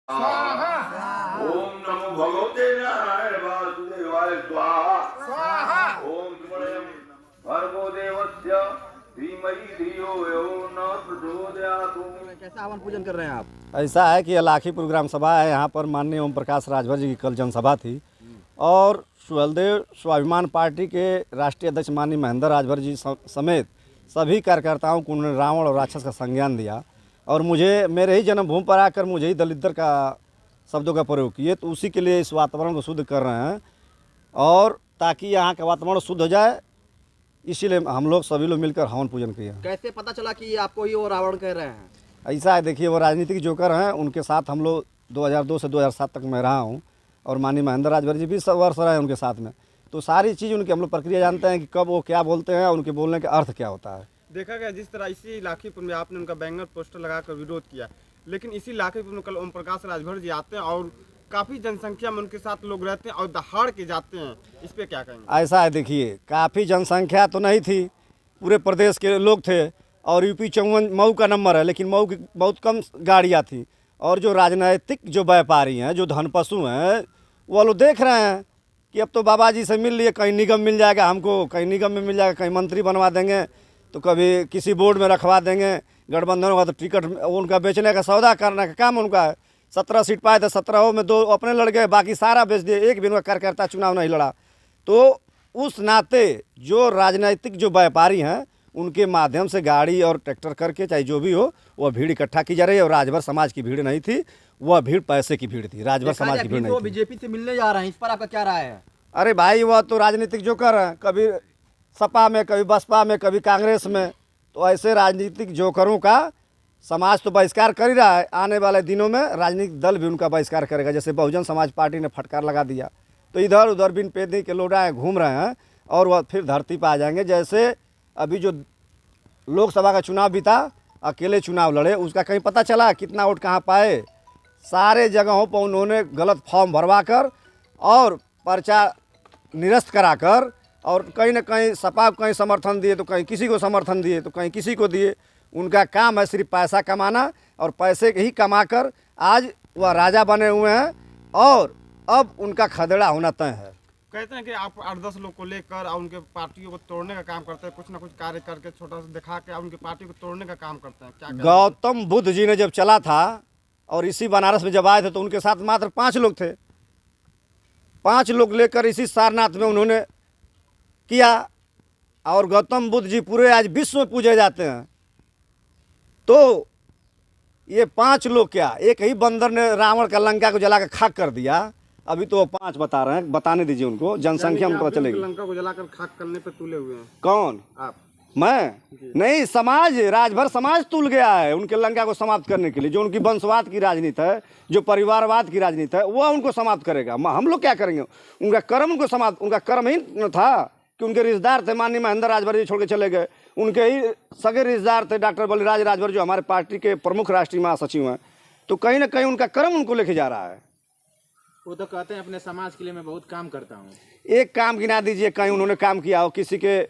स्वाहा। ओम नमो भगवते नारायण वासुदेवाय स्वाहा। स्वाहा। ओम त्रिमणयम भर्गो देवस्य धीमहि धियो यो न प्रचोदयात्। कैसा हवन पूजन कर रहे हैं आप? ऐसा है कि अलाखीपुर ग्राम सभा है, यहाँ पर माननीय ओम प्रकाश राजभर जी की कल जनसभा थी और सुहलदेव स्वाभिमान पार्टी के राष्ट्रीय अध्यक्ष माननीय महेंद्र राजभर जी समेत सभी कार्यकर्ताओं को उन्होंने रावण और राक्षस का संज्ञान दिया और मुझे मेरे ही जन्मभूमि पर आकर मुझे ही दलिद्दर का शब्दों का प्रयोग किए। तो उसी के लिए इस वातावरण को शुद्ध कर रहे हैं और ताकि यहाँ का वातावरण शुद्ध हो जाए, इसीलिए हम लोग सभी लोग मिलकर हवन पूजन किए। कैसे पता चला कि आपको ही वो रावण कह रहे हैं? ऐसा है, देखिए वो राजनीतिक जोकर हैं, उनके साथ हम लोग 2002 से 2007 तक मैं रहा हूँ और माननीय महेंद्र राजभर जी भी 20 वर्ष रहे उनके साथ में। तो सारी चीज़ उनकी हम लोग प्रक्रिया जानते हैं कि कब वो क्या बोलते हैं और उनके बोलने का अर्थ क्या होता है। देखा गया जिस तरह इसी लाखीपुर में आपने उनका बैनर पोस्टर लगाकर विरोध किया, लेकिन इसी लाखीपुर में कल ओम प्रकाश राजभर जी आते हैं और काफ़ी जनसंख्या में उनके साथ लोग रहते हैं और दहाड़ के जाते हैं, इस पे क्या कहेंगे? ऐसा है, देखिए काफ़ी जनसंख्या तो नहीं थी, पूरे प्रदेश के लोग थे और यूपी 54 मऊ का नंबर है, लेकिन मऊ की बहुत कम गाड़ियाँ थी और जो राजनीतिक जो व्यापारी हैं, जो धनपशु हैं, वो लोग देख रहे हैं कि अब तो बाबा जी से मिल लिए, कहीं निगम मिल जाएगा हमको, कहीं निगम में मिल जाएगा, कहीं मंत्री बनवा देंगे, तो कभी किसी बोर्ड में रखवा देंगे, गठबंधन होगा तो टिकट उनका बेचने का सौदा करने का काम उनका है। 17 सीट पाए थे, 17 में 2 अपने लड़ गए, बाकी सारा बेच दिए, एक भी उनका कार्यकर्ता चुनाव नहीं लड़ा। तो उस नाते जो राजनीतिक जो व्यापारी हैं उनके माध्यम से गाड़ी और ट्रैक्टर करके चाहे जो भी हो वह भीड़ इकट्ठा की जा रही है और राजभर समाज की भीड़ नहीं थी, वह भीड़ पैसे की भीड़ थी, राजभर समाज की भीड़ नहीं थी। बीजेपी से मिलने जा रहे हैं, इस पर आपका क्या राय है? अरे भाई वह तो राजनीतिक जोकर हैं, कभी सपा में, कभी बसपा में, कभी कांग्रेस में। तो ऐसे राजनीतिक जोकरों का समाज तो बहिष्कार कर ही रहा है, आने वाले दिनों में राजनीतिक दल भी उनका बहिष्कार करेगा। जैसे बहुजन समाज पार्टी ने फटकार लगा दिया, तो इधर उधर बिन पेदनी के लोडाएँ घूम रहे हैं और वह फिर धरती पर आ जाएंगे। जैसे अभी जो लोकसभा का चुनाव बीता, अकेले चुनाव लड़े, उसका कहीं पता चला कितना वोट कहाँ पाए? सारे जगहों पर उन्होंने गलत फॉर्म भरवा कर और पर्चा निरस्त कराकर और कहीं न कहीं सपा को कहीं समर्थन दिए तो कहीं किसी को समर्थन दिए तो कहीं किसी को दिए। उनका काम है सिर्फ पैसा कमाना और पैसे ही कमाकर आज वह राजा बने हुए हैं और अब उनका खदेड़ा होना तय है। कहते हैं कि आप 8-10 लोग को लेकर और उनके पार्टियों को तोड़ने का काम करते हैं, कुछ ना कुछ कार्य करके छोटा सा दिखा के उनकी पार्टी को तोड़ने का काम करते हैं, क्या गौतम बुद्ध जी ने जब चला था और इसी बनारस में जब आए थे तो उनके साथ मात्र 5 लोग थे। 5 लोग लेकर इसी सारनाथ में उन्होंने किया और गौतम बुद्ध जी पूरे आज विश्व में पूजे जाते हैं। तो ये 5 लोग क्या, एक ही बंदर ने रावण का लंका को जला कर खाक कर दिया। अभी तो वो 5 बता रहे हैं, बताने दीजिए उनको, जनसंख्या में पता चलेगी। लंका को जलाकर खाक करने पे तुले हुए हैं। कौन? आप? मैं नहीं, समाज, राजभर समाज तुल गया है उनके लंका को समाप्त करने के लिए। जो उनकी वंशवाद की राजनीति है, जो परिवारवाद की राजनीति है, वह उनको समाप्त करेगा। हम लोग क्या करेंगे? उनका कर्म उनको समाप्त, उनका कर्म ही था कि उनके रिश्तेदार थे, माननीय महेंद्र राजभर जी छोड़ के चले गए। उनके ही सगे रिश्तेदार थे डॉक्टर बलिराज राजभर जो हमारे पार्टी के प्रमुख राष्ट्रीय महासचिव हैं। तो कहीं ना कहीं उनका कर्म उनको लेके जा रहा है। वो तो कहते हैं अपने समाज के लिए मैं बहुत काम करता हूँ। एक काम गिना दीजिए कहीं उन्होंने काम किया हो, किसी के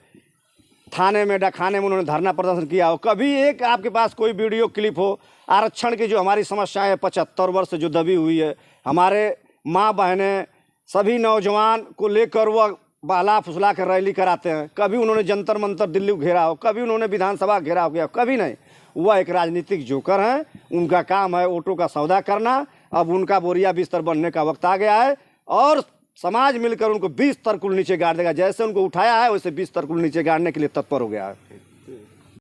थाने में डाखाने में उन्होंने धरना प्रदर्शन किया हो? कभी एक आपके पास कोई वीडियो क्लिप हो? आरक्षण की जो हमारी समस्याएं 75 वर्ष से जो दबी हुई है, हमारे माँ बहनें सभी नौजवान को लेकर वह बहला फुसला कर रैली कराते हैं। कभी उन्होंने जंतर मंतर दिल्ली को घेरा हो, कभी उन्होंने विधानसभा घेराव किया, कभी नहीं। वह एक राजनीतिक जोकर हैं, उनका काम है वोटों का सौदा करना। अब उनका बोरिया बिस्तर बनने का वक्त आ गया है और समाज मिलकर उनको 20 तरकुल नीचे गाड़ देगा। जैसे उनको उठाया है वैसे 20 तरकुल नीचे गाड़ने के लिए तत्पर हो गया है।